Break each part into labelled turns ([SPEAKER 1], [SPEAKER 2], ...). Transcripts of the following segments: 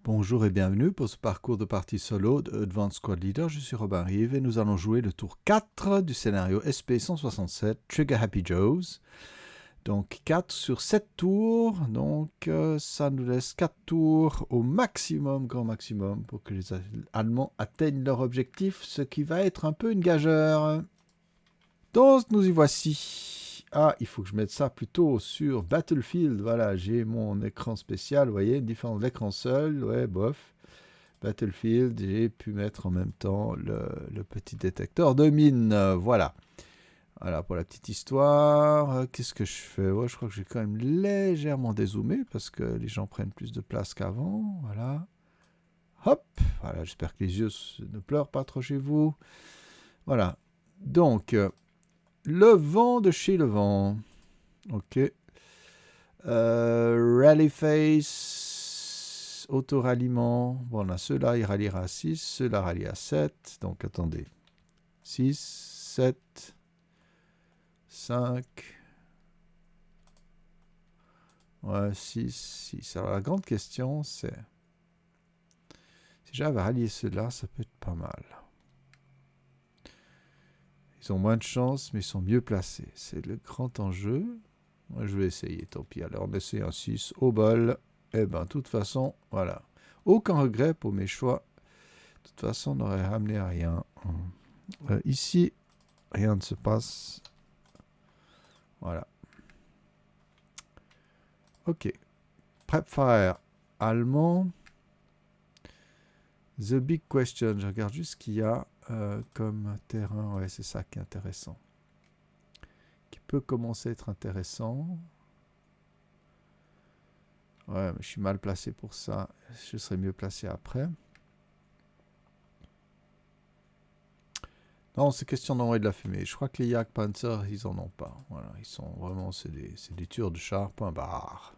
[SPEAKER 1] Bonjour et bienvenue pour ce parcours de partie solo de Advanced Squad Leader. Je suis Robin Rive et nous allons jouer le tour 4 du scénario SP-167 Trigger Happy Joes. Donc 4 sur 7 tours, donc ça nous laisse 4 tours au maximum, grand maximum, pour que les Allemands atteignent leur objectif, ce qui va être un peu une gageure. Donc nous y voici. Ah, il faut que je mette ça plutôt sur Battlefield. Voilà, j'ai mon écran spécial, vous voyez, différent de l'écran seul. Ouais, bof. Battlefield, j'ai pu mettre en même temps le petit détecteur de mine. Voilà. Voilà pour la petite histoire. Qu'est-ce que je fais? Ouais, je crois que j'ai quand même légèrement dézoomé parce que les gens prennent plus de place qu'avant. Voilà. Hop. Voilà, j'espère que les yeux ne pleurent pas trop chez vous. Voilà. Donc, le vent de chez le vent. Ok. Rally face, auto-ralliement. Bon, on a ceux-là, il ralliera à 6, ceux-là rallient à 7. Donc, attendez. 6, 7, 5. Ouais, 6, 6. Alors, la grande question, c'est... Si j'arrive à rallier ceux-là, ça peut être pas mal. Ils ont moins de chance, mais ils sont mieux placés. C'est le grand enjeu. Moi, je vais essayer, tant pis. Alors, on essaie un 6 au bol. Eh ben, de toute façon, voilà. Aucun regret pour mes choix. De toute façon, on n'aurait ramené à rien. Ici, rien ne se passe. Voilà. Ok. Prepfire allemand. The big question. Je regarde juste ce qu'il y a comme terrain. Ouais, c'est ça qui est intéressant. Qui peut commencer à être intéressant. Ouais, mais je suis mal placé pour ça. Je serai mieux placé après. Non, c'est question d'envoyer de la fumée. Je crois que les Jagdpanzer, ils en ont pas. Voilà, ils sont vraiment, c'est des tueurs de char, point barre.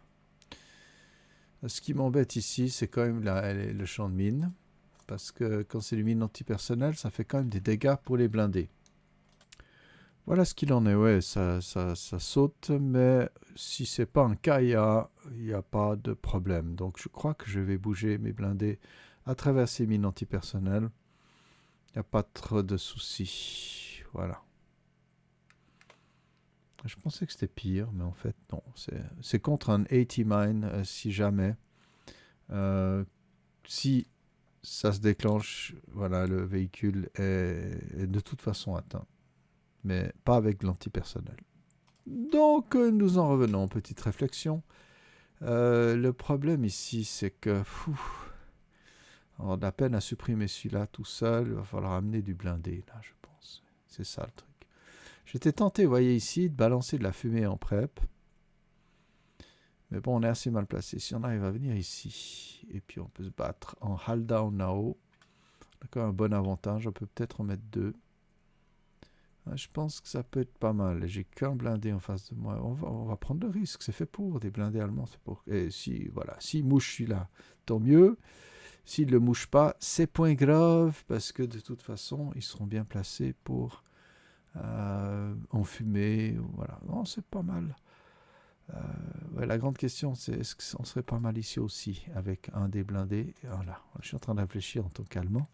[SPEAKER 1] Ce qui m'embête ici, c'est quand même le champ de mine. Parce que quand c'est du mine antipersonnel, ça fait quand même des dégâts pour les blindés. Voilà ce qu'il en est, ouais, ça saute, mais si c'est pas un KIA, il n'y a pas de problème. Donc je crois que je vais bouger mes blindés à travers ces mines antipersonnelles. Il n'y a pas trop de soucis. Voilà. Je pensais que c'était pire, mais en fait, non. C'est contre un 80 mine, si jamais. Si ça se déclenche, voilà, le véhicule est de toute façon atteint. Mais pas avec l'antipersonnel. Donc, nous en revenons. Petite réflexion. Le problème ici, c'est que... on a de la peine à supprimer celui-là tout seul. Il va falloir amener du blindé, là, je pense. C'est ça le truc. J'étais tenté, vous voyez ici, de balancer de la fumée en prep. Mais bon, on est assez mal placé. Si on arrive à venir ici, et puis on peut se battre en hold down now, on a quand même un bon avantage. On peut peut-être en mettre 2. Je pense que ça peut être pas mal. J'ai qu'un blindé en face de moi. On va prendre le risque. C'est fait pour des blindés allemands. C'est pour... Et si, voilà, s'il mouche celui-là, tant mieux. S'il ne le mouche pas, c'est point grave, parce que de toute façon, ils seront bien placés pour enfumer. Voilà. Non, c'est pas mal. Ouais, la grande question, c'est est-ce qu'on serait pas mal ici aussi, avec un des blindés. Voilà. Je suis en train de réfléchir en tant qu'allemand.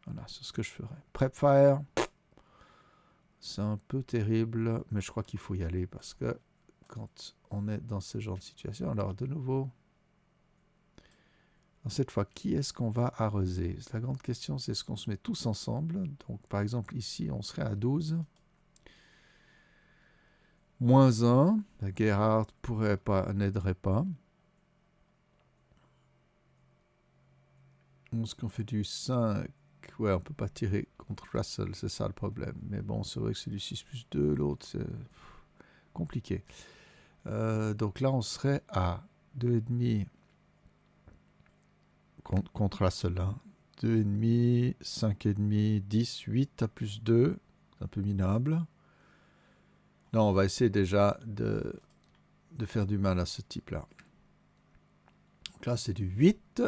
[SPEAKER 1] Voilà, c'est ce que je ferais. Prep fire. C'est un peu terrible, mais je crois qu'il faut y aller parce que quand on est dans ce genre de situation, alors de nouveau, cette fois, qui est-ce qu'on va arroser? La grande question, c'est est-ce qu'on se met tous ensemble? Donc, par exemple, ici, on serait à 12. Moins 1, la Gerhard n'aiderait pas. Est-ce qu'on fait du 5? Ouais, on peut pas tirer contre Russell, c'est ça le problème. Mais bon, c'est vrai que c'est du 6 plus 2, l'autre, c'est compliqué. Donc là, on serait à 2,5 contre Russell. 2,5, 5,5, 10, 8 à plus 2. C'est un peu minable. Non, on va essayer déjà de faire du mal à ce type-là. Donc là, c'est du 8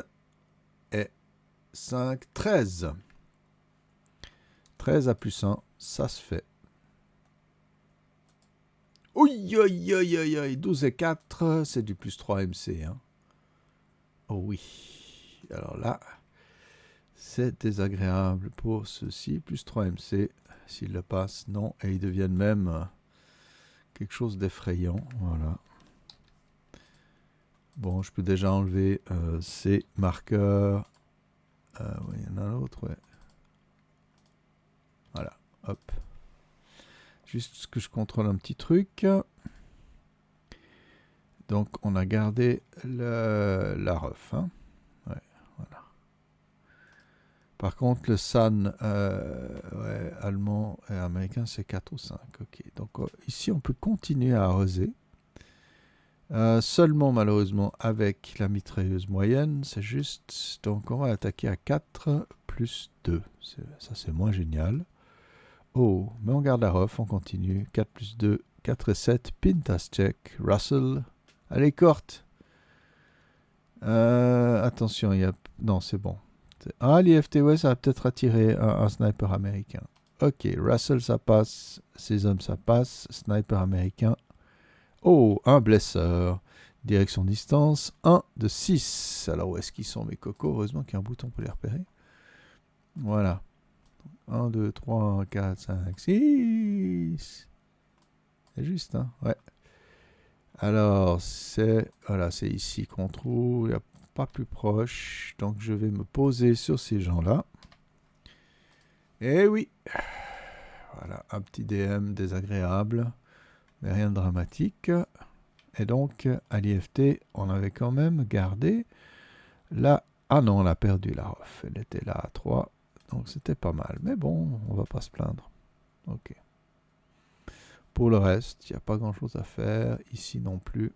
[SPEAKER 1] et 5, 13. 13 à plus 1, ça se fait. Ouïe, 12 et 4, c'est du plus 3 MC. Hein. Oh oui. Alors là, c'est désagréable pour ceux-ci. Plus 3 MC. S'ils le passent, non. Et ils deviennent même quelque chose d'effrayant. Voilà. Bon, je peux déjà enlever ces marqueurs. Oui, il y en a un autre, ouais. Voilà, hop. Juste que je contrôle un petit truc. Donc, on a gardé la ref. Hein. Ouais, voilà. Par contre, le SAN ouais, allemand et américain, c'est 4 ou 5. Ok. Donc, ici, on peut continuer à arroser. Seulement, malheureusement, avec la mitrailleuse moyenne, c'est juste. Donc, on va attaquer à 4 plus 2. Ça, c'est moins génial. Oh, mais on garde la ref, on continue. 4 plus 2, 4 et 7. Pintas check. Russell. Allez, Corte. Attention, il y a... Non, c'est bon. Ah, l'IFT, ouais, ça va peut-être attirer un sniper américain. Ok, Russell, ça passe. Ces hommes, ça passe. Sniper américain. Oh, un blesseur. Direction distance. 1 de 6. Alors, où est-ce qu'ils sont, mes cocos? Heureusement qu'il y a un bouton pour les repérer. Voilà. 1, 2, 3, 4, 5, 6. C'est juste, hein? Ouais. Alors, c'est voilà, c'est ici qu'on trouve. Il n'y a pas plus proche. Donc, je vais me poser sur ces gens-là. Eh oui. Voilà, un petit DM désagréable. Mais rien de dramatique. Et donc, à l'IFT, on avait quand même gardé la... Ah non, on a perdu la ref. Elle était là à 3. Donc, c'était pas mal. Mais bon, on va pas se plaindre. Ok. Pour le reste, il n'y a pas grand-chose à faire. Ici non plus.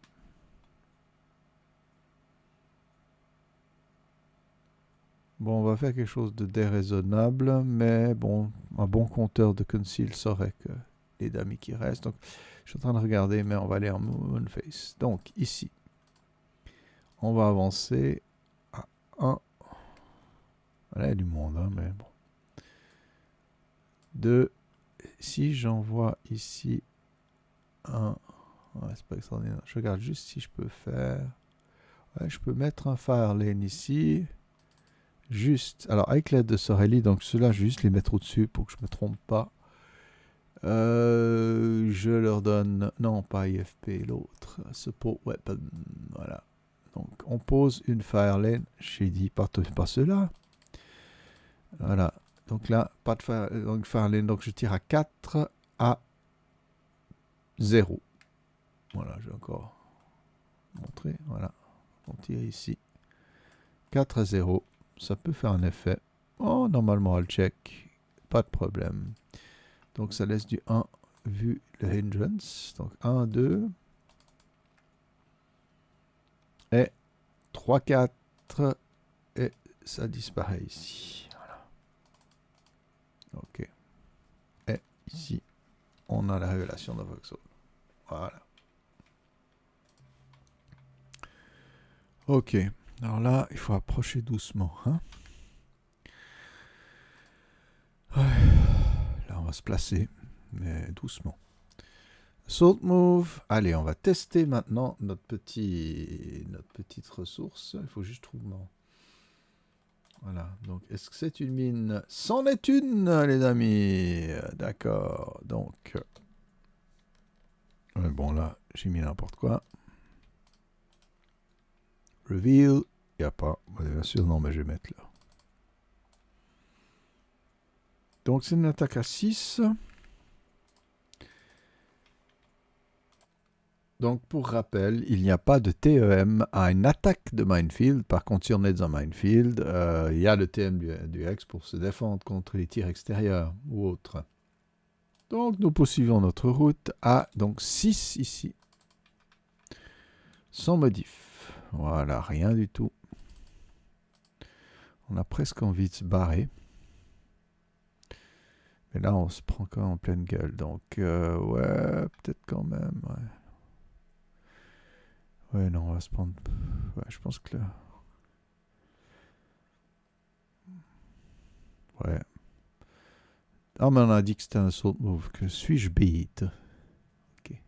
[SPEAKER 1] Bon, on va faire quelque chose de déraisonnable, mais bon, un bon compteur de conceal saurait que les damis qui restent. Donc, je suis en train de regarder, mais on va aller en Moonface. Donc, ici, on va avancer à 1. Voilà, il y a du monde, hein, mais bon. 2. Si j'envoie ici un... Ouais, c'est pas extraordinaire. Je regarde juste si je peux faire... Ouais, je peux mettre un fire lane ici. Juste... Alors, avec l'aide de Sorelli, donc ceux-là, je vais juste les mettre au-dessus pour que je me trompe pas. Je leur donne... Non, pas IFP, l'autre. Support Weapon. Voilà. Donc, on pose une fire lane. J'ai dit pas ceux-là. Voilà. Donc là, pas de fire lane. Donc, je tire à 4 à 0. Voilà, je vais encore montrer. Voilà. On tire ici. 4 à 0. Ça peut faire un effet. Oh, normalement, elle check. Pas de problème. Donc, ça laisse du 1 vu le hindrance. Donc, 1, 2. Et 3, 4. Et ça disparaît ici. Voilà. OK. Et ici, on a la révélation de Voxel. Voilà. OK. Alors là, il faut approcher doucement. Hein? Ouais. Là, on va se placer, mais doucement. Assault move. Allez, on va tester maintenant notre petite ressource. Il faut juste trouver. Voilà. Donc, est-ce que c'est une mine? C'en est une, les amis. D'accord. Donc, bon là, j'ai mis n'importe quoi. Reveal. Il n'y a pas. Bien sûr, non, mais je vais mettre là. Donc, c'est une attaque à 6. Donc, pour rappel, il n'y a pas de TEM à une attaque de minefield. Par contre, si on est dans un minefield, il y a le TM du Hex pour se défendre contre les tirs extérieurs ou autres. Donc, nous poursuivons notre route à donc 6 ici. Sans modif. Voilà, rien du tout. On a presque envie de se barrer. Mais là, on se prend quand même en pleine gueule. Donc, ouais, peut-être quand même, ouais. Ouais, non, on va se prendre... Ouais, je pense que là... Ouais. Ah, mais on a dit que c'était un assault move. Que suis-je beat? Ok.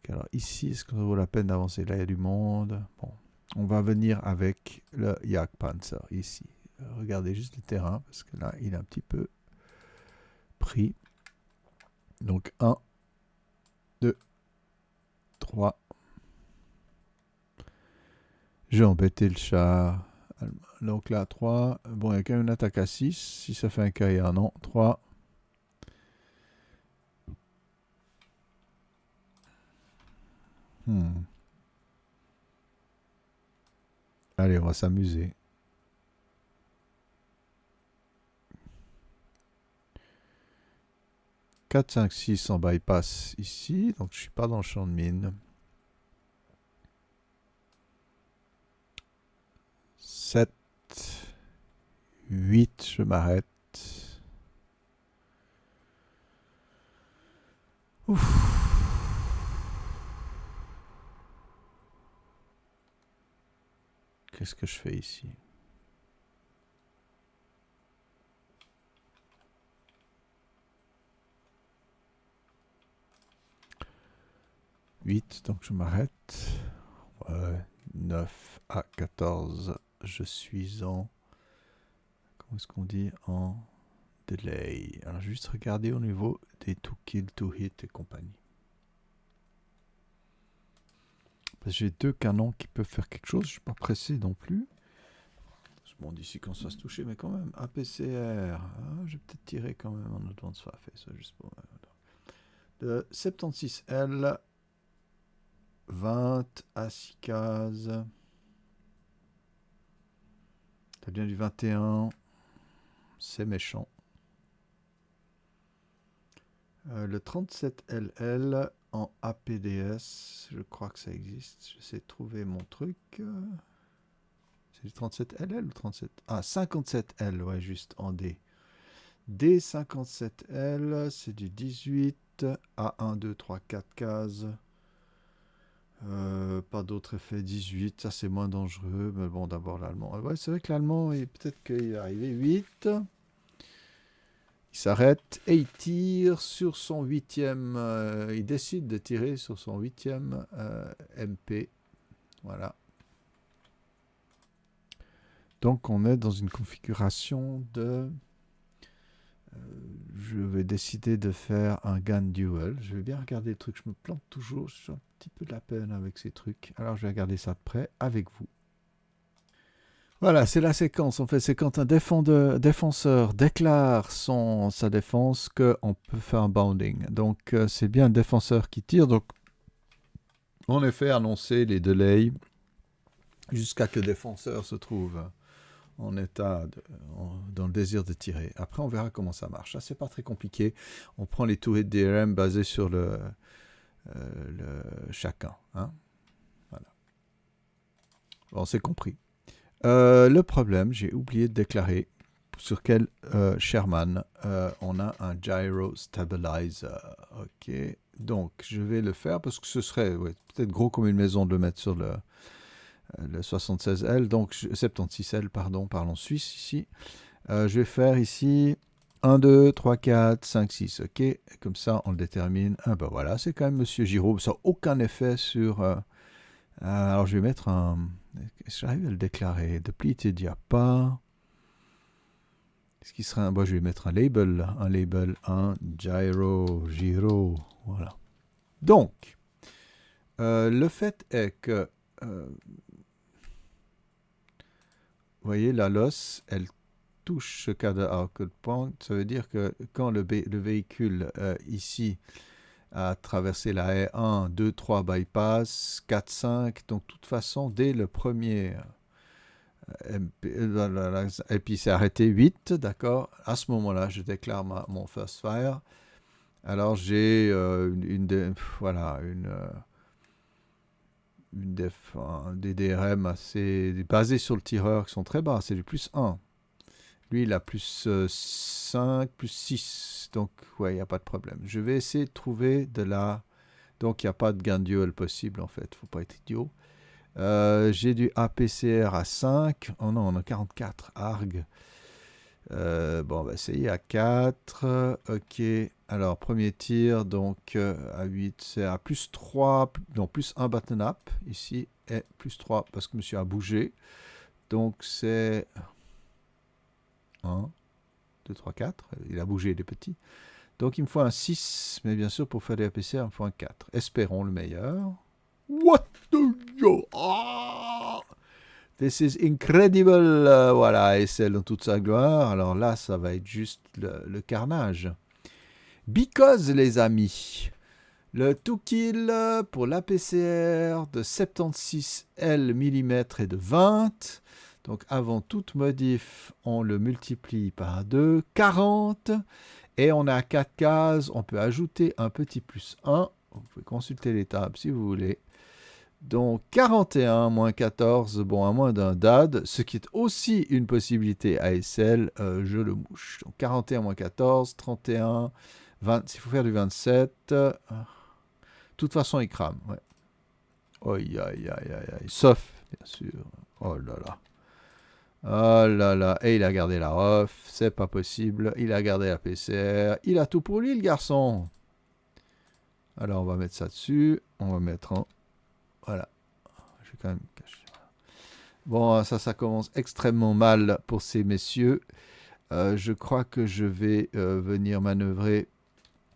[SPEAKER 1] Alors, ici, est-ce que ça vaut la peine d'avancer? Là, il y a du monde. Bon. On va venir avec le Jagdpanzer ici. Regardez juste le terrain, parce que là, il est un petit peu pris. Donc 1, 2, 3. J'ai embêté le char. Donc là, 3. Bon, il y a quand même une attaque à 6. Si ça fait un KR, non. 3. Allez, on va s'amuser. 4, 5, 6 en bypass ici. Donc je ne suis pas dans le champ de mine. 7, 8, je m'arrête. Ouf. Qu'est-ce que je fais ici? Donc je m'arrête. 9 à 14. Je suis en... Comment est-ce qu'on dit? En delay. Alors juste regarder au niveau des to kill, to hit et compagnie. Parce que j'ai 2 canons qui peuvent faire quelque chose. Je ne suis pas pressé non plus. Bon, d'ici qu'on se fasse toucher, mais quand même. APCR. Je vais peut-être tirer quand même en advance fire ça juste pour... De 76L. 20 à 6 cases. Ça vient du 21. C'est méchant. Le 37LL en APDS. Je crois que ça existe. J'essaie de trouver mon truc. C'est du 37LL ou 37... Ah, 57L, ouais, juste en D. D57L, c'est du 18 à 1, 2, 3, 4 cases. Pas d'autre effet, 18, ça c'est moins dangereux, mais bon, d'abord l'allemand. Ouais, c'est vrai que l'allemand, peut-être qu'il est arrivé 8. Il s'arrête et il tire sur son 8e. Il décide de tirer sur son 8e MP. Voilà. Donc on est dans une configuration de... je vais décider de faire un gun duel. Je vais bien regarder le truc. Je me plante toujours. J'ai un petit peu de la peine avec ces trucs. Alors je vais regarder ça de près avec vous. Voilà, c'est la séquence. En fait, c'est quand un défenseur déclare sa défense qu'on peut faire un bounding. Donc c'est bien un défenseur qui tire. Donc en effet, annoncer les delays jusqu'à que le défenseur se trouve en état, dans le désir de tirer. Après, on verra comment ça marche. Là, c'est pas très compliqué. On prend les to hit DRM basés sur le chacun. Hein. Voilà. Bon, c'est compris. Le problème, j'ai oublié de déclarer sur quel Sherman on a un gyro stabilizer. Ok. Donc, je vais le faire parce que ce serait peut-être gros comme une maison de le mettre sur le 76L, donc 76L, pardon, parlons suisse ici. Je vais faire ici 1, 2, 3, 4, 5, 6, ok. Comme ça, on le détermine. Ah ben voilà, c'est quand même Monsieur Giraud. Ça n'a aucun effet sur... alors, je vais mettre un... Est-ce que j'arrive à le déclarer? Depleted, il n'y a pas... Est-ce qu'il serait un... Bon, je vais mettre un label, un Giro, voilà. Donc, le fait est que... vous voyez, la losse, elle touche ce cas de output point. Ça veut dire que quand le véhicule ici a traversé la haie 1, 2, 3 bypass, 4, 5, donc de toute façon, dès le premier et puis c'est arrêté 8, d'accord. À ce moment-là, je déclare mon first fire. Alors j'ai des DRM assez basés sur le tireur qui sont très bas, c'est du plus 1. Lui, il a plus 5, plus 6. Donc, ouais, il n'y a pas de problème. Je vais essayer de trouver de la... Donc, il n'y a pas de gun duel possible, en fait. Il ne faut pas être idiot. J'ai du APCR à 5. Oh non, on a 44. ARG. Bon, on va essayer à 4. Ok. Alors, premier tir, donc à 8, c'est à plus 3, non, plus 1 button up, ici, et plus 3 parce que monsieur a bougé. Donc, c'est 1, 2, 3, 4. Il a bougé, il est petit. Donc, il me faut un 6, mais bien sûr, pour faire des APCR, il me faut un 4. Espérons le meilleur. What the yo? Ah! This is incredible. Voilà, et c'est dans toute sa gloire. Alors là, ça va être juste le carnage. Because, les amis, le to kill pour l'APCR de 76 L mm et de 20. Donc avant toute modif, on le multiplie par 2, 40. Et on a 4 cases. On peut ajouter un petit plus 1. Vous pouvez consulter les tables si vous voulez. Donc 41 moins 14, bon, à moins d'un DAD, ce qui est aussi une possibilité ASL, je le mouche. Donc 41 moins 14, 31, 20, s'il faut faire du 27. De toute façon, il crame. Ouais. Aïe, aïe, aïe, aïe, aïe. Sauf, bien sûr. Oh là là. Oh là là. Et il a gardé la off, c'est pas possible. Il a gardé la PCR. Il a tout pour lui, le garçon. Alors, on va mettre ça dessus. On va mettre en... Voilà. Je vais quand même cacher. Bon, ça commence extrêmement mal pour ces messieurs. Je crois que je vais venir manœuvrer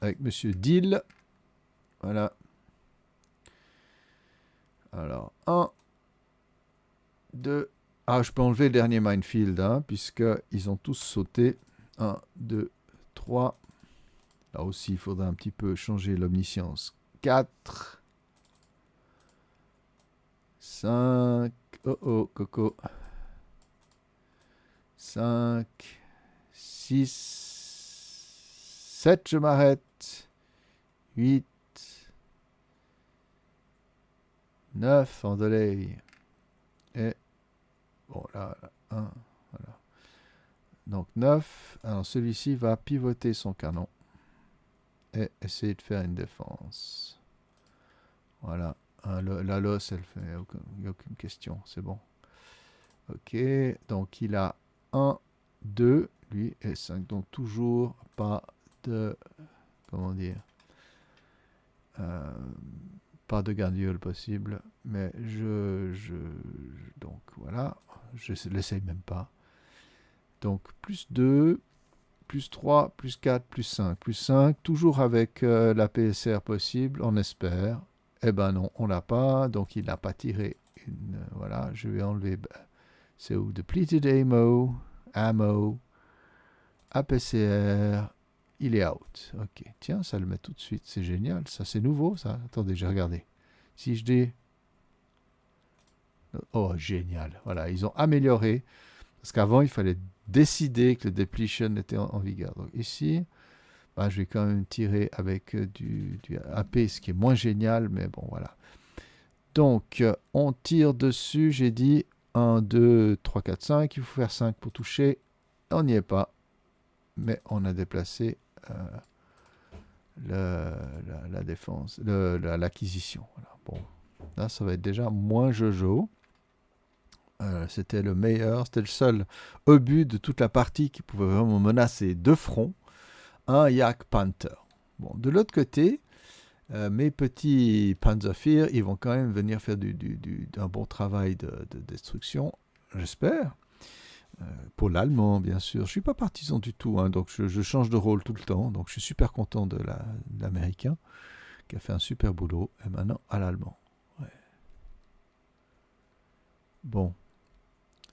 [SPEAKER 1] avec Monsieur Dill. Voilà. Alors, 1, 2... Ah, je peux enlever le dernier minefield, hein, puisqu'ils ont tous sauté. 1, 2, 3. Là aussi, il faudra un petit peu changer l'omniscience. 4, 5... Oh oh, Coco. 5, 6, 7, je m'arrête. 8, 9, en delay. Et, bon, là, 1, voilà. Donc 9, alors celui-ci va pivoter son canon et essayer de faire une défense. Voilà, la losse, elle fait, il n'y a aucune question, c'est bon. Ok, donc il a 1, 2, lui, et 5. Donc toujours pas de, comment dire, pas de gardiole possible, mais donc voilà, je ne l'essaye même pas. Donc plus 2, plus 3, plus 4, plus 5. Plus 5, toujours avec la PSR possible, on espère. Eh ben non, on l'a pas, donc il n'a pas tiré une... voilà, je vais enlever... c'est où? Depleted ammo, APCR, il est out. Ok, tiens, ça le met tout de suite, c'est génial. Ça, c'est nouveau, ça. Attendez, j'ai regardé. Si je dis... Oh, génial. Voilà, ils ont amélioré. Parce qu'avant, il fallait décider que le depletion était en vigueur. Donc ici, bah, je vais quand même tirer avec du AP, ce qui est moins génial, mais bon, voilà. Donc, on tire dessus, j'ai dit 1, 2, 3, 4, 5. Il faut faire 5 pour toucher. On n'y est pas. Mais on a déplacé la défense, l'acquisition. Voilà. Bon, là, ça va être déjà moins Jojo. C'était le meilleur, c'était le seul obus de toute la partie qui pouvait vraiment menacer de front un Yak Panther. Bon, de l'autre côté, mes petits Panzerfir, ils vont quand même venir faire un bon travail de destruction, j'espère. Pour l'allemand, bien sûr. Je ne suis pas partisan du tout, hein, donc je change de rôle tout le temps. Donc je suis super content de l'américain qui a fait un super boulot. Et maintenant, à l'allemand. Ouais. Bon.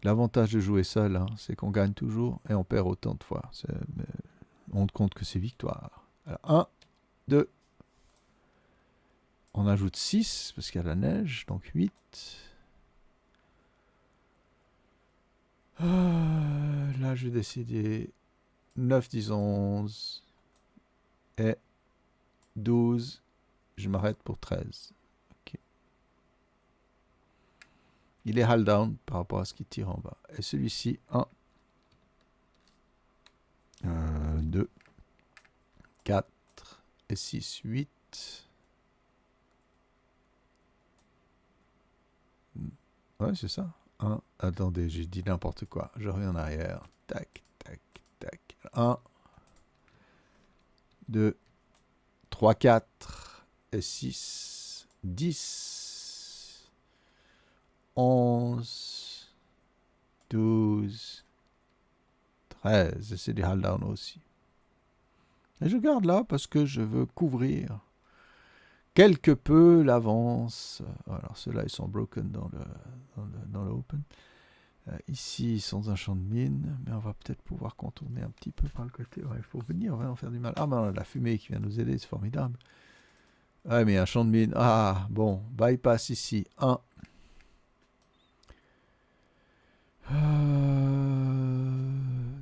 [SPEAKER 1] L'avantage de jouer seul, hein, c'est qu'on gagne toujours et on perd autant de fois. On ne compte que ses victoires. Alors, 1, 2. On ajoute 6 parce qu'il y a la neige, donc 8. Là, je vais décider 9, 10, 11 et 12. Je m'arrête pour 13. Okay. Il est hull down par rapport à ce qu'il tire en bas. Et celui-ci, 1, 2, 4 et 6, 8. Ouais, c'est ça. 1, attendez, j'ai dit n'importe quoi. Je reviens en arrière. Tac, tac, 1, 2, 3, 4 et 6, 10, 11, 12, 13. Et c'est des hold down aussi. Et je garde là parce que je veux couvrir quelque peu l'avance. Alors ceux-là, ils sont broken dans le open. Ici, ils sont dans un champ de mine, mais on va peut-être pouvoir contourner un petit peu par le côté. Ouais, il faut venir vraiment faire du mal. Ah, mais on a la fumée qui vient nous aider, c'est formidable. Ouais, mais un champ de mine. Ah, bon, bypass ici. 1.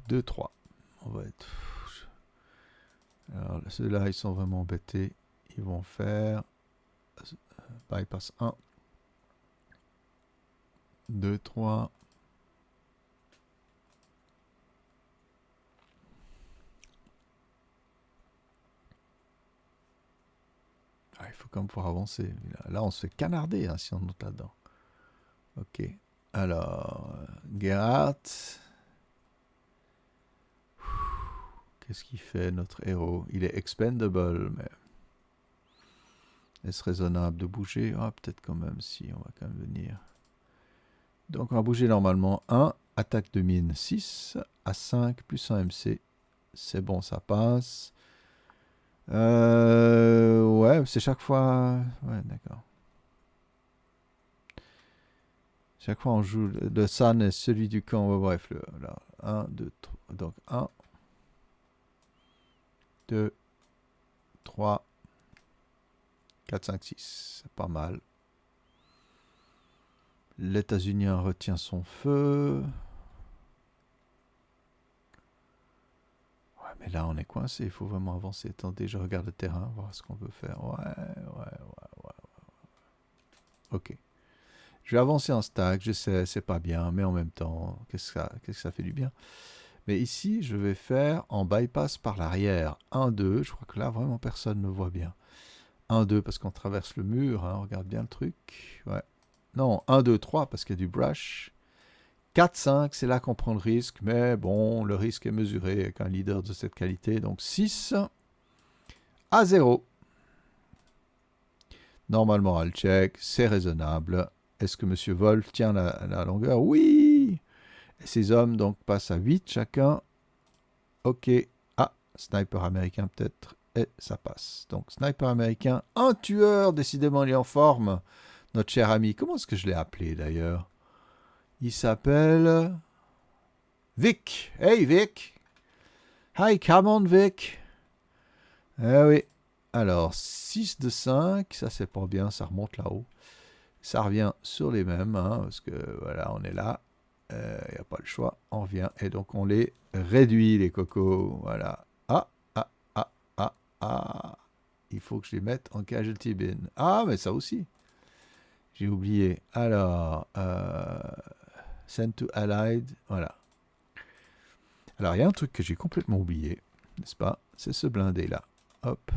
[SPEAKER 1] 2, 3. On va être... Alors, ceux-là, ils sont vraiment embêtés. Ils vont faire bypass 1, 2, 3. Ah, il faut quand même pouvoir avancer. Là, on se fait canarder hein, si on monte là-dedans. Ok. Alors, Gerhardt. Qu'est-ce qu'il fait, notre héros? Il est expendable, mais... Est-ce raisonnable de bouger? Ah, peut-être quand même, si, on va quand même venir. Donc, on va bouger normalement. 1, attaque de mine 6, à 5, plus 1 MC. C'est bon, ça passe. Ouais, c'est chaque fois... Ouais, d'accord. Chaque fois, on joue le Sun et celui du camp. Ouais, bref, là, 1, 2, 3. Donc, 1, 2, 3, 4, 5, 6. C'est pas mal. L'États-Unien retient son feu. Ouais, mais là, on est coincé. Il faut vraiment avancer. Attendez, je regarde le terrain, voir ce qu'on peut faire. Ouais. Ok. Je vais avancer en stack. Je sais, c'est pas bien, mais en même temps, qu'est-ce que ça fait du bien? Mais ici, je vais faire en bypass par l'arrière. 1, 2. Je crois que là, vraiment, personne ne voit bien. 1, 2, parce qu'on traverse le mur. Hein, on regarde bien le truc. Ouais. Non, 1, 2, 3, parce qu'il y a du brush. 4, 5, c'est là qu'on prend le risque. Mais bon, le risque est mesuré avec un leader de cette qualité. Donc 6 à 0. Normalement, à le check. C'est raisonnable. Est-ce que M. Wolf tient la longueur? Oui. Et ces hommes donc passent à 8 chacun. Ok. Ah, sniper américain peut-être. Et ça passe. Donc sniper américain, un tueur, décidément il est en forme. Notre cher ami. Comment est-ce que je l'ai appelé d'ailleurs? Il s'appelle... Vic. Hey Vic. Hi, come on Vic. Eh oui. Alors, 6 de 5, ça c'est pas bien, ça remonte là-haut. Ça revient sur les mêmes, hein, parce que voilà, on est là. Il n'y a pas le choix, on revient. Et donc on les réduit, les cocos. Voilà. Ah. Il faut que je les mette en casualty bin. Ah, mais ça aussi. J'ai oublié. Alors, send to allied. Voilà. Alors, il y a un truc que j'ai complètement oublié, n'est-ce pas? C'est ce blindé-là. Hop.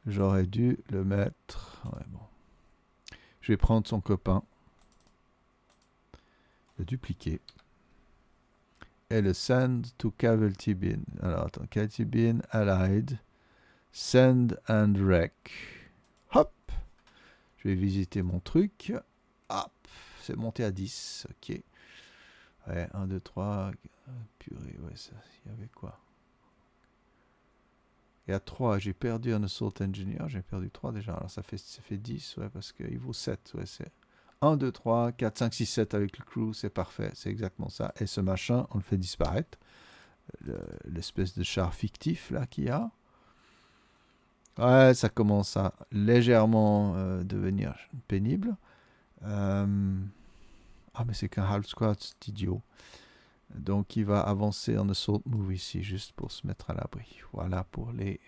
[SPEAKER 1] J'aurais dû le mettre... Ouais, bon. Je vais prendre son copain. Le dupliquer. Et le send to casualty bin. Alors, attends. Casualty bin, allied. Send and wreck. Hop. Je vais visiter mon truc. Hop. C'est monté à 10. Ok. Ouais, 1, 2, 3. Purée, ouais, ça, il y avait quoi? Et à 3, j'ai perdu un Assault Engineer. J'ai perdu 3 déjà. Alors ça fait 10, ouais, parce qu'il vaut 7. Ouais, c'est 1, 2, 3, 4, 5, 6, 7 avec le crew. C'est parfait. C'est exactement ça. Et ce machin, on le fait disparaître. L'espèce de char fictif, là, qu'il y a. Ouais, ça commence à légèrement devenir pénible. Ah, mais c'est qu'un half squad, c'est idiot. Donc, il va avancer en assault move ici, juste pour se mettre à l'abri. Voilà pour les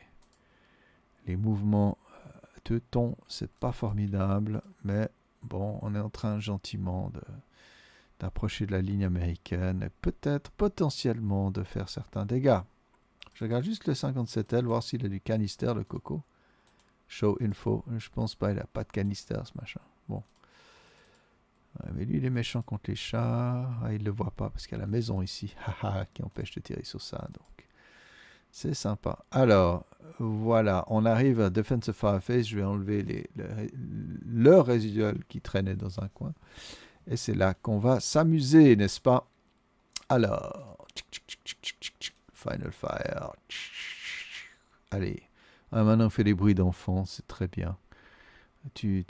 [SPEAKER 1] mouvements teutons. C'est pas formidable, mais bon, on est en train gentiment d'approcher de la ligne américaine et peut-être potentiellement de faire certains dégâts. Je regarde juste le 57L, voir s'il a du canister, le coco. Show info. Je pense pas, il a pas de canister, ce machin. Bon. Ouais, mais lui, il est méchant contre les chats. Ah, il ne le voit pas parce qu'il y a la maison ici. Haha, qui empêche de tirer sur ça. Donc, c'est sympa. Alors, voilà. On arrive à Defensive Fireface. Je vais enlever le résidual qui traînait dans un coin. Et c'est là qu'on va s'amuser, n'est-ce pas? Alors, Final Fire. Allez. Ah, maintenant, on fait des bruits d'enfants. C'est très bien. Ouais,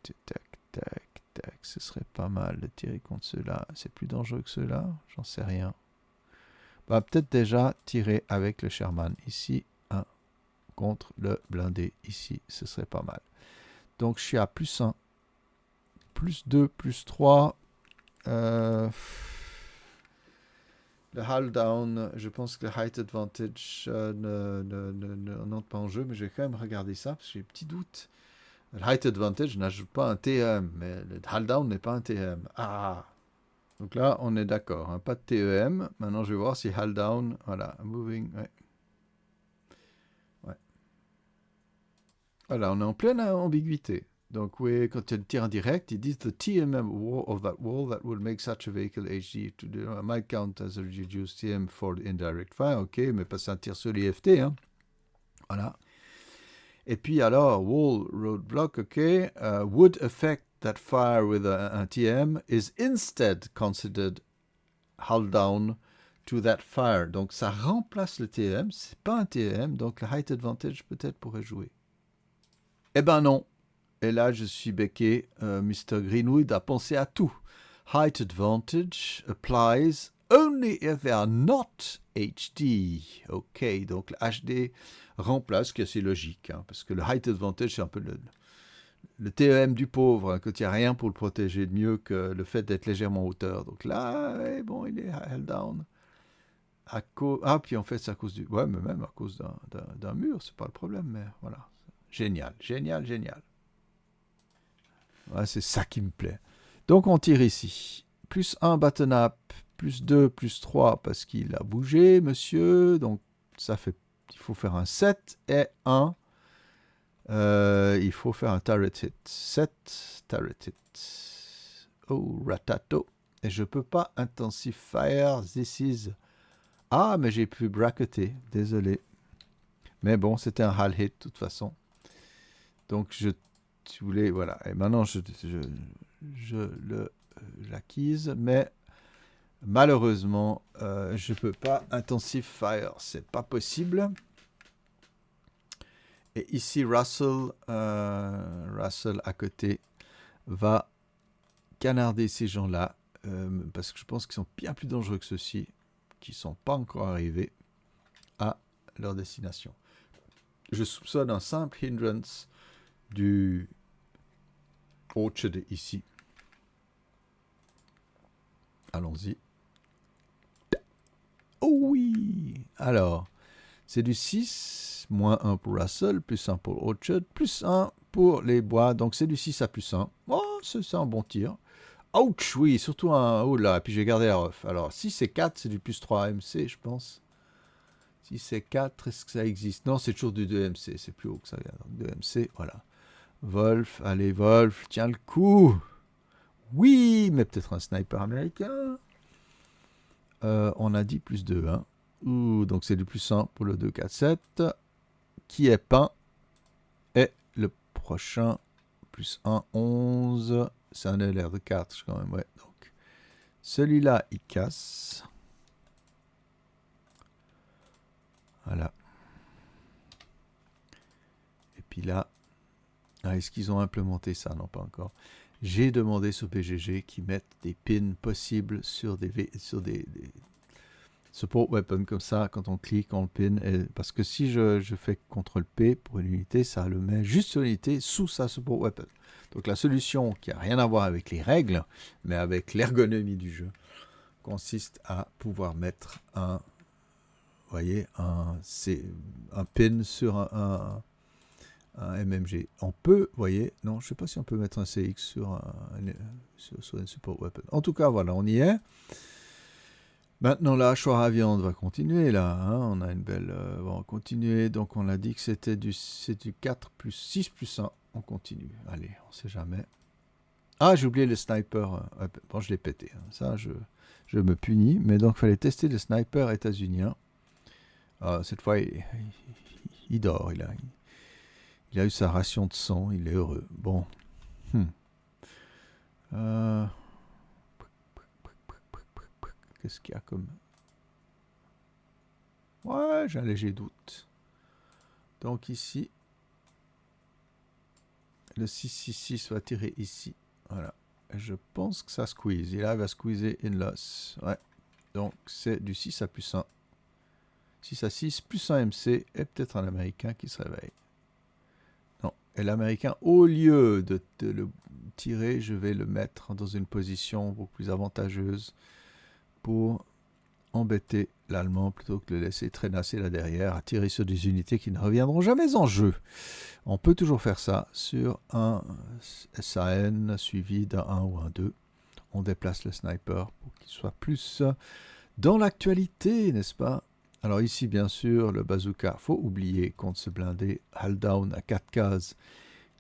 [SPEAKER 1] tac, tac, tac. Ce serait pas mal de tirer contre ceux-là. C'est plus dangereux que ceux-là? J'en sais rien. Bah, peut-être déjà tirer avec le Sherman. Ici, 1 contre le blindé. Ici, ce serait pas mal. Donc, je suis à plus 1. Plus 2, plus 3. Le hull down, je pense que le height advantage n'entre pas en jeu, mais je vais quand même regarder ça parce que j'ai des petits doutes. Le height advantage n'ajoute pas un TEM, mais le hull down n'est pas un TEM. Ah! Donc là, on est d'accord, hein, pas de TEM. Maintenant, je vais voir si hull down, voilà, moving, ouais. Ouais. Voilà, on est en pleine ambiguïté. Donc, oui, quand il y a le tir indirect, ils disent the TMM of that wall that will make such a vehicle HD to might count as a reduced TM for the indirect fire. Ok, mais pas un tir sur l'IFT, hein. Voilà. Et puis alors, wall roadblock, ok, would affect that fire with un TM is instead considered hull down to that fire. Donc ça remplace le TM, c'est pas un TM, donc le height advantage peut-être pourrait jouer. Eh ben non. Et là, je suis becqué. Mr. Greenwood a pensé à tout. Height advantage applies only if they are not HD. Ok, donc le HD remplace, ce qui est assez logique, hein, parce que le height advantage, c'est un peu le TEM du pauvre, hein, quand il n'y a rien pour le protéger de mieux que le fait d'être légèrement en hauteur. Donc là, ouais, bon, il est held down. Ah, puis en fait, c'est à cause du... Ouais, mais même à cause d'un mur, c'est pas le problème, mais voilà. Génial, génial, génial. Ouais, c'est ça qui me plaît. Donc on tire ici. Plus 1 button up, plus 2, plus 3 parce qu'il a bougé, monsieur. Donc ça fait... Il faut faire un 7 et 1. Il faut faire un turret hit. 7, turret hit. Oh, ratato. Et je peux pas intensive fire. This is... Ah, mais j'ai pu bracketer. Désolé. Mais bon, c'était un hull hit de toute façon. Donc je voulais... Voilà. Et maintenant, je l'acquise, mais malheureusement, je peux pas intensive fire. C'est pas possible. Et ici, Russell à côté va canarder ces gens-là, parce que je pense qu'ils sont bien plus dangereux que ceux-ci, qui ne sont pas encore arrivés à leur destination. Je soupçonne un simple hindrance du Orchard ici. Allons-y. Oh oui! Alors, c'est du 6, moins 1 pour Russell, plus 1 pour Orchard, plus 1 pour les bois. Donc c'est du 6 à plus 1. Oh, c'est un bon tir. Ouch, oui, surtout un... Oh là, et puis j'ai gardé la ref. Alors, si c'est 4, c'est du plus 3 MC, je pense. Si c'est 4, est-ce que ça existe? Non, c'est toujours du 2 MC, c'est plus haut que ça. 2 MC, voilà. Wolf, allez, Wolf, tiens le coup. Oui, mais peut-être un sniper américain. On a dit plus 2, hein. Ouh, donc c'est du plus 1 pour le 2, 4, 7. Qui est peint. Et le prochain, plus 1, 11. C'est un LR de 4 quand même, ouais. Donc, celui-là, il casse. Voilà. Et puis là, est-ce qu'ils ont implémenté ça? Non, pas encore. J'ai demandé sur BGG qu'ils mettent des pins possibles sur des support weapons comme ça. Quand on clique, on le pin. Parce que si je fais CTRL P pour une unité, ça le met juste sur l'unité sous sa support weapon. Donc la solution qui n'a rien à voir avec les règles, mais avec l'ergonomie du jeu, consiste à pouvoir mettre un pin sur un MMG. On peut, non, je ne sais pas si on peut mettre un CX sur une support weapon. En tout cas, voilà, on y est. Maintenant, la hachoir à viande va continuer, là. Hein, on a une belle... on va continuer. Donc, on a dit que c'est du 4 plus 6 plus 1. On continue. Allez, on ne sait jamais. Ah, j'ai oublié le sniper. Bon, je l'ai pété. Hein. Ça, je me punis. Mais donc, il fallait tester le sniper états-unien. Cette fois, il dort. Il a eu sa ration de sang. Il est heureux. Bon. Qu'est-ce qu'il y a comme... Ouais, j'ai un léger doute. Donc ici, le 666 va tirer ici. Voilà. Je pense que ça squeeze. Il arrive à squeezer in loss. Ouais. Donc c'est du 6 à plus 1. 6 à 6, plus un MC et peut-être un Américain qui se réveille. Non. Et l'Américain, au lieu de le tirer, je vais le mettre dans une position beaucoup plus avantageuse pour embêter l'Allemand plutôt que de le laisser traînasser là derrière, à tirer sur des unités qui ne reviendront jamais en jeu. On peut toujours faire ça sur un SAN suivi d'un 1 ou un 2. On déplace le sniper pour qu'il soit plus dans l'actualité, n'est-ce pas? Alors ici, bien sûr, le bazooka, faut oublier contre ce blindé hull down à 4 cases.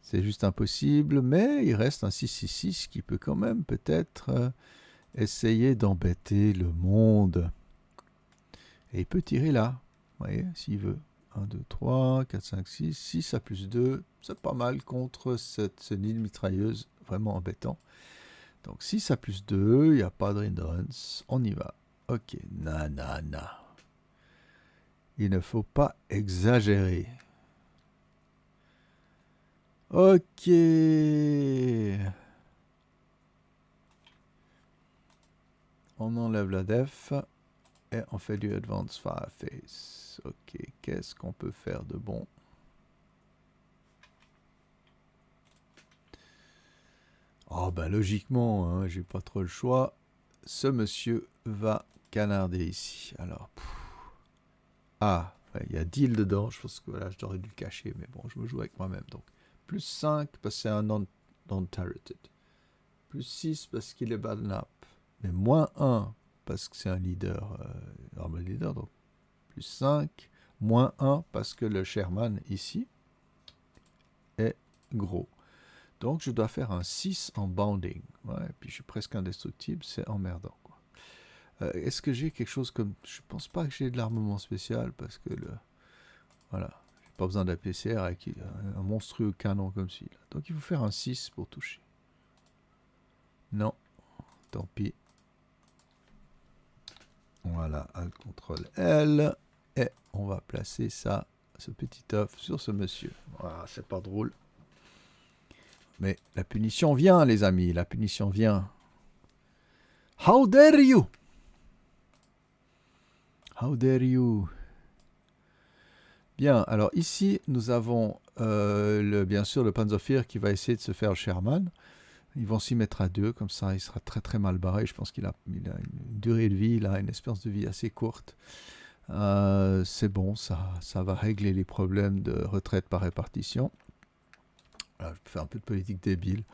[SPEAKER 1] C'est juste impossible, mais il reste un 666 qui peut quand même peut-être essayer d'embêter le monde. Et il peut tirer là, vous voyez, s'il veut. 1, 2, 3, 4, 5, 6, 6 à plus 2, c'est pas mal contre ce nid de mitrailleuse, vraiment embêtant. Donc 6 à plus 2, il n'y a pas de hindrance, on y va. Ok, nanana. Il ne faut pas exagérer. Ok. On enlève la def. Et on fait du Advanced Fireface. Ok, qu'est-ce qu'on peut faire de bon? Oh, ben logiquement, hein, j'ai pas trop le choix. Ce monsieur va canarder ici. Alors, ah, il y a deal dedans. Je pense que voilà, je devrais dû le cacher, mais bon, je me joue avec moi-même. Donc, plus 5 parce que c'est un non-turreted. Plus 6 parce qu'il est bad nap. Mais moins 1 parce que c'est un leader, normal leader, donc plus 5, moins 1 parce que le Sherman ici est gros. Donc je dois faire un 6 en bounding. Ouais, puis je suis presque indestructible, c'est emmerdant. Est-ce que j'ai quelque chose comme... Je pense pas que j'ai de l'armement spécial parce que voilà, j'ai pas besoin d'APCR avec un monstrueux canon comme celui-là. Donc il faut faire un 6 pour toucher. Non, tant pis. Voilà, Alt CTRL L. Et on va placer ça, ce petit œuf, sur ce monsieur. Voilà, c'est pas drôle. Mais la punition vient, les amis. La punition vient. How dare you? How dare you? Bien, alors ici, nous avons bien sûr le Panzerführer qui va essayer de se faire le Sherman. Ils vont s'y mettre à 2, comme ça il sera très très mal barré. Je pense qu'il a une durée de vie, il a une espérance de vie assez courte. C'est bon, ça va régler les problèmes de retraite par répartition. Alors, je peux faire un peu de politique débile.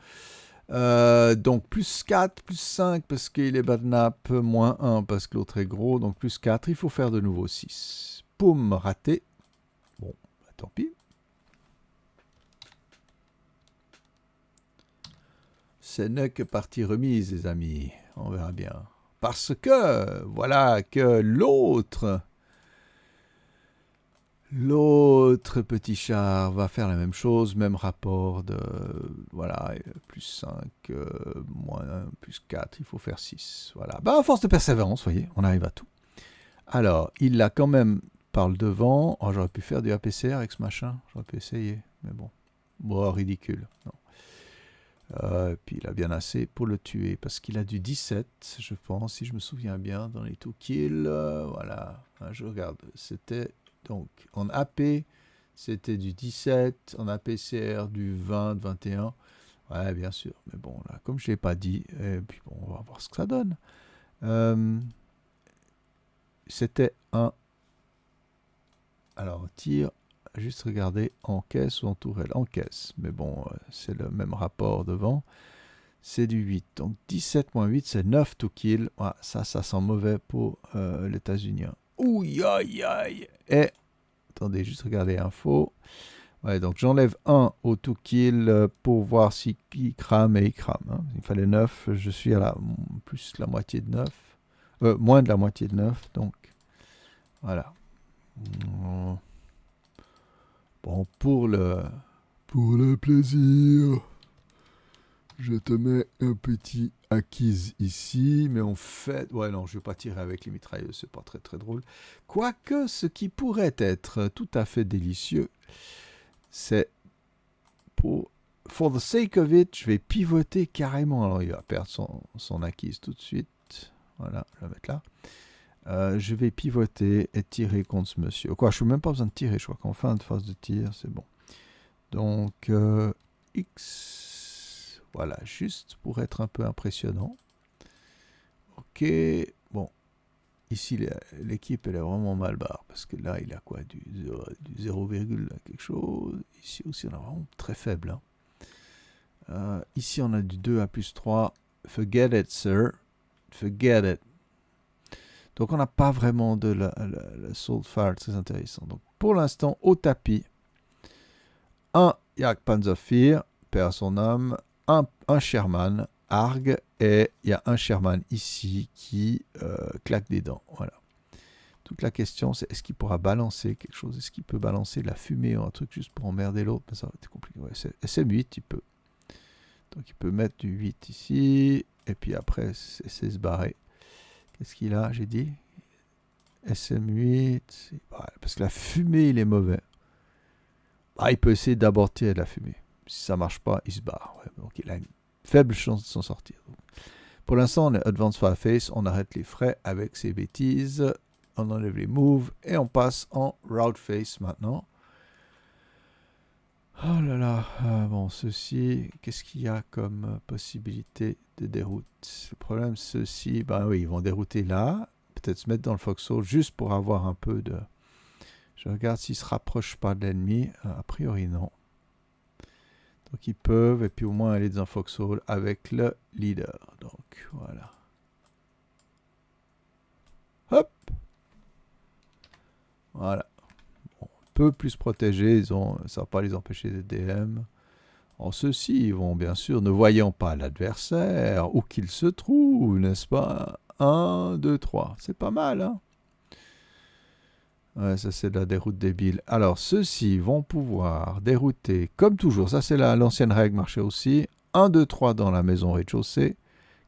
[SPEAKER 1] Donc plus 4, plus 5 parce qu'il est badnap, moins 1 parce que l'autre est gros, donc plus 4, il faut faire de nouveau 6. Poum, raté. Bon, bah, tant pis. Ce n'est que partie remise, les amis. On verra bien. Parce que, voilà, que l'autre petit char va faire la même chose, même rapport de, voilà, plus 5, moins 1, plus 4, il faut faire 6. Voilà. Ben, à force de persévérance, vous voyez, on arrive à tout. Alors, il l'a quand même par le devant. Oh, j'aurais pu faire du APCR avec ce machin. J'aurais pu essayer, mais bon. Bon, ridicule. Non. Puis il a bien assez pour le tuer, parce qu'il a du 17, je pense, si je me souviens bien, dans les to kill. Voilà, je regarde. C'était donc en AP, c'était du 17, en APCR du 20, 21. Ouais, bien sûr, mais bon, là, comme je ne l'ai pas dit, et puis bon, on va voir ce que ça donne. C'était un... Alors, tir, juste regarder en caisse ou en tourelle. En caisse, mais bon, c'est le même rapport devant. C'est du 8. Donc 17 moins 8, c'est 9 to kill. Ouais, ça sent mauvais pour l'États-Unis. Ouh, aïe, aïe. Et, attendez, juste regarder info. Ouais, donc j'enlève 1 au to kill pour voir si il crame et il crame. Hein. Il fallait 9, je suis à plus la moitié de 9. Moins de la moitié de 9, donc voilà. Bon, pour le plaisir, je te mets un petit acquise ici, mais en fait, ouais, non, je vais pas tirer avec les mitrailleuses, c'est pas très très drôle. Quoique, ce qui pourrait être tout à fait délicieux, c'est for the sake of it, je vais pivoter carrément. Alors, il va perdre son acquise tout de suite. Voilà, je vais mettre là. Je vais pivoter et tirer contre ce monsieur. Quoi, je n'ai même pas besoin de tirer, je crois qu'en fin de phase de tir, c'est bon. Donc, X, voilà, juste pour être un peu impressionnant. Ok, bon, ici, l'équipe, elle est vraiment mal barre, parce que là, il a quoi, du 0, quelque chose. Ici aussi, on a vraiment très faible. Hein. Ici, on a du 2 à plus 3. Forget it, sir. Forget it. Donc, on n'a pas vraiment de la Soul Fire très intéressant. Donc, pour l'instant, au tapis, un Yak Panzerfir, perd son âme, un Sherman, Arg, et il y a un Sherman ici qui claque des dents. Voilà. Toute la question, c'est est-ce qu'il pourra balancer quelque chose? Est-ce qu'il peut balancer de la fumée ou un truc juste pour emmerder l'autre? Ça va être compliqué. Ouais, SM8, il peut. Donc, il peut mettre du 8 ici, et puis après, c'est se barrer. Qu'est-ce qu'il a, j'ai dit? SM8, parce que la fumée, il est mauvais. Il peut essayer d'abord tirer de la fumée. Si ça marche pas, il se barre. Ouais, donc il a une faible chance de s'en sortir. Donc, pour l'instant, on est Advanced Fireface, on arrête les frais avec ces bêtises, on enlève les moves et on passe en Route Face maintenant. Oh là là, bon, ceci, qu'est-ce qu'il y a comme possibilité de déroute? Le problème, ceux-ci, oui, ils vont dérouter là, peut-être se mettre dans le foxhole juste pour avoir un peu de... Je regarde s'ils ne se rapprochent pas de l'ennemi. A priori, non. Donc, ils peuvent, et puis au moins aller dans un foxhole avec le leader. Donc, voilà. Hop! Voilà. Bon, un peu plus protégés, ça ne va pas les empêcher de DM. En ceux-ci, ils vont bien sûr, ne voyant pas l'adversaire, où qu'il se trouve, n'est-ce pas? 1, 2, 3. C'est pas mal, hein? Ouais, ça c'est de la déroute débile. Alors, ceux-ci vont pouvoir dérouter, comme toujours, ça c'est l'ancienne règle marchait aussi, 1, 2, 3 dans la maison rez-de-chaussée,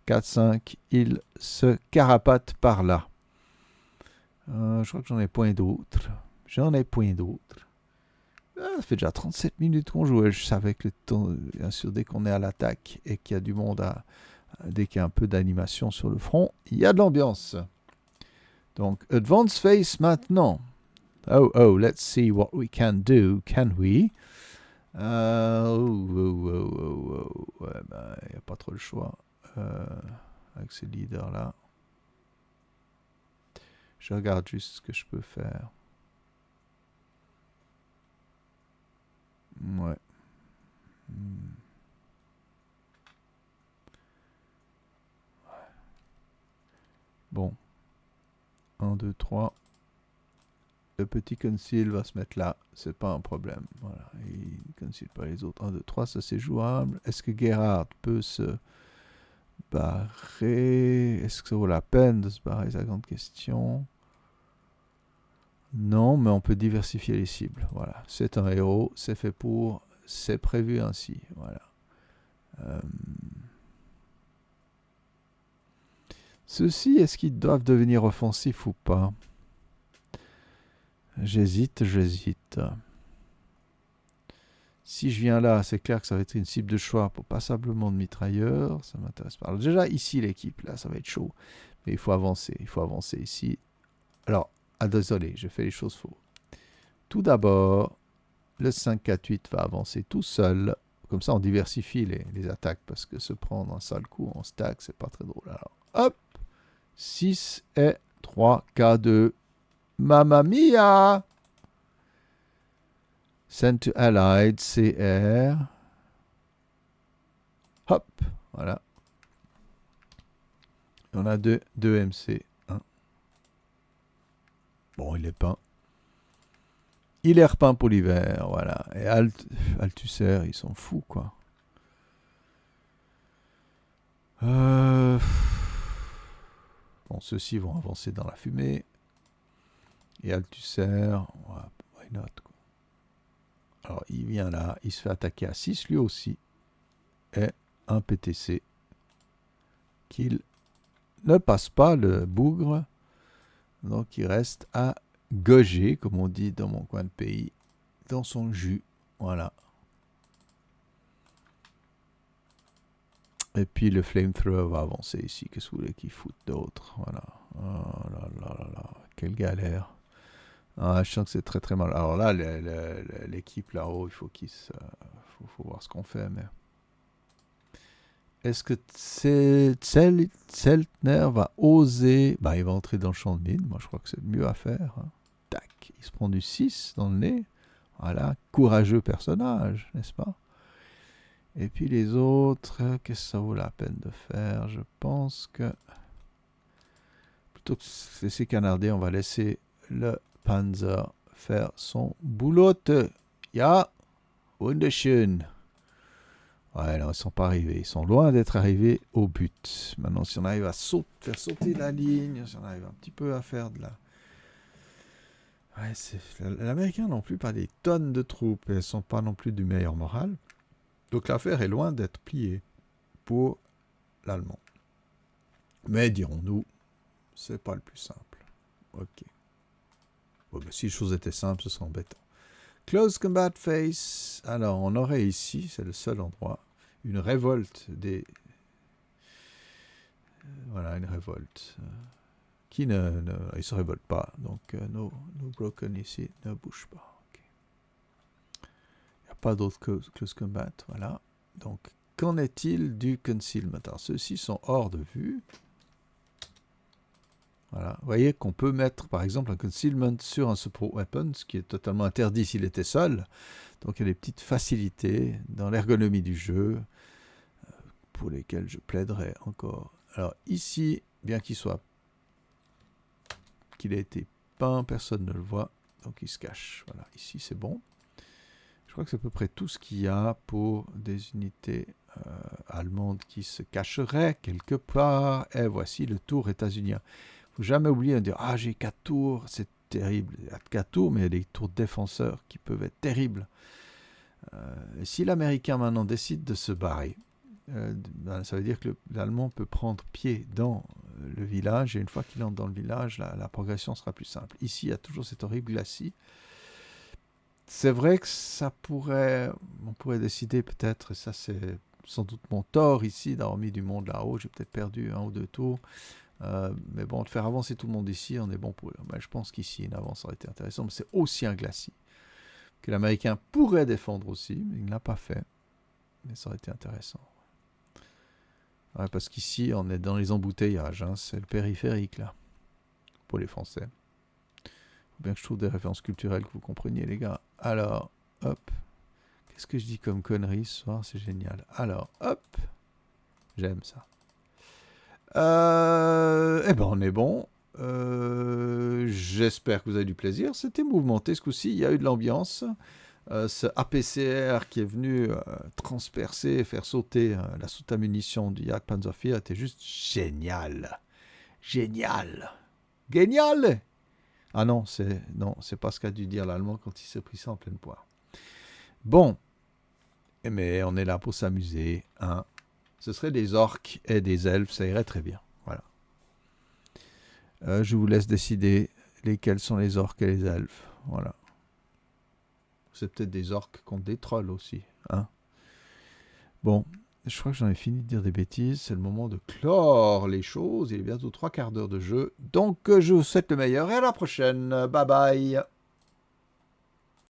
[SPEAKER 1] 4, 5, ils se carapatent par là. Je crois que j'en ai point d'autres. Ça fait déjà 37 minutes qu'on joue. Je savais que le temps, bien sûr, dès qu'on est à l'attaque et qu'il y a du monde, dès qu'il y a un peu d'animation sur le front, il y a de l'ambiance. Donc, Advance Face maintenant. Oh, let's see what we can do, can we? Ouais, il n'y a pas trop le choix avec ces leaders-là. Je regarde juste ce que je peux faire. Ouais. Bon. 1, 2, 3. Le petit conceal va se mettre là. C'est pas un problème. Voilà. Il ne conceal pas les autres. 1, 2, 3, ça c'est jouable. Est-ce que Gerhard peut se barrer? Est-ce que ça vaut la peine de se barrer? C'est la grande question. Non, mais on peut diversifier les cibles. Voilà. C'est un héros. C'est fait pour. C'est prévu ainsi. Voilà. Ceux-ci, est-ce qu'ils doivent devenir offensifs ou pas? J'hésite. Si je viens là, c'est clair que ça va être une cible de choix pour passablement de mitrailleurs. Ça m'intéresse pas. Alors déjà, ici, l'équipe, là, ça va être chaud. Mais il faut avancer ici. Alors, désolé, je fais les choses faux. Tout d'abord, le 5-4-8 va avancer tout seul. Comme ça, on diversifie les attaques. Parce que se prendre un sale coup en stack, c'est pas très drôle. Alors, hop! 6 et 3, K2. Mamma mia! Send to Allied, CR. Hop, voilà. On a deux MC. Hein. Bon, il est peint. Il est repeint pour l'hiver, voilà. Et Althusser, ils sont fous, quoi. Bon, ceux-ci vont avancer dans la fumée. Et Althusser, why not, quoi. Alors, il vient là, il se fait attaquer à 6, lui aussi. Et un PTC qu'il ne passe pas, le bougre. Donc, il reste à gauger, comme on dit dans mon coin de pays, dans son jus. Voilà. Et puis le flamethrower va avancer ici. Qu'est-ce que vous voulez qu'il foute d'autre? Voilà. Oh là là là là. Quelle galère. Ah, je sens que c'est très très mal. Alors là, l'équipe là-haut, il faut faut voir ce qu'on fait. Mais est-ce que Zeltner va oser? Bah, il va entrer dans le champ de mine. Moi, je crois que c'est mieux à faire. Hein. Tac. Il se prend du 6 dans le nez. Voilà. Courageux personnage, n'est-ce pas? Et puis les autres, qu'est-ce que ça vaut la peine de faire? Je pense que plutôt que de laisser canarder, on va laisser le Panzer faire son boulot. Ja, wunderschön. Ouais, non, ils ne sont pas arrivés. Ils sont loin d'être arrivés au but. Maintenant, si on arrive à faire sauter la ligne, si on arrive un petit peu à faire de la... Ouais, l'Américain non plus pas des tonnes de troupes. Elles ne sont pas non plus du meilleur moral. Donc l'affaire est loin d'être pliée pour l'Allemand. Mais dirons-nous, c'est pas le plus simple. Ok. Bon, ben, si les choses étaient simples, ce serait embêtant. Close combat phase. Alors, on aurait ici, c'est le seul endroit, une révolte des... Voilà, une révolte. Qui ne se révolte pas. Donc, nos broken ici ne bougent pas. Pas d'autres close combat, voilà. Donc, qu'en est-il du concealment? Alors, ceux-ci sont hors de vue. Voilà. Vous voyez qu'on peut mettre, par exemple, un concealment sur un support weapon, ce qui est totalement interdit s'il était seul. Donc, il y a des petites facilités dans l'ergonomie du jeu, pour lesquelles je plaiderai encore. Alors, ici, bien qu'il ait été peint, personne ne le voit, donc il se cache. Voilà, ici, c'est bon. Je crois que c'est à peu près tout ce qu'il y a pour des unités allemandes qui se cacheraient quelque part. Et voici le tour états-unien. Il ne faut jamais oublier de dire « Ah, j'ai 4 tours, c'est terrible. » Il y a 4 tours, mais il y a des tours défenseurs qui peuvent être terribles. Et si l'Américain maintenant décide de se barrer, ça veut dire que l'Allemand peut prendre pied dans le village. Et une fois qu'il entre dans le village, la progression sera plus simple. Ici, il y a toujours cette horrible glacis. C'est vrai que on pourrait décider peut-être, et ça c'est sans doute mon tort ici, d'avoir mis du monde là-haut, j'ai peut-être perdu 1 ou 2 tours, mais bon, de faire avancer tout le monde ici, on est bon pour eux. Mais je pense qu'ici, une avance aurait été intéressante, mais c'est aussi un glacis, que l'Américain pourrait défendre aussi, mais il ne l'a pas fait, mais ça aurait été intéressant. Ouais, parce qu'ici, on est dans les embouteillages, hein, c'est le périphérique là, pour les Français. Bien que je trouve des références culturelles que vous compreniez, les gars. Alors, hop. Qu'est-ce que je dis comme connerie ce soir? C'est génial. Alors, hop. J'aime ça. Eh ben, on est bon. J'espère que vous avez du plaisir. C'était mouvementé ce coup-ci. Il y a eu de l'ambiance. Ce APCR qui est venu transpercer, faire sauter la soute à munitions du Jagdpanzerfire était juste génial. Génial. Génial. Ah non, c'est pas ce qu'a dû dire l'Allemand quand il s'est pris ça en pleine poire. Bon, mais on est là pour s'amuser. Hein. Ce serait des orques et des elfes, ça irait très bien. Voilà. Je vous laisse décider lesquels sont les orques et les elfes. Voilà. C'est peut-être des orques contre des trolls aussi. Hein. Bon, je crois que j'en ai fini de dire des bêtises. C'est le moment de clore les choses. Il est bientôt 3 quarts d'heure de jeu. Donc, je vous souhaite le meilleur et à la prochaine. Bye bye.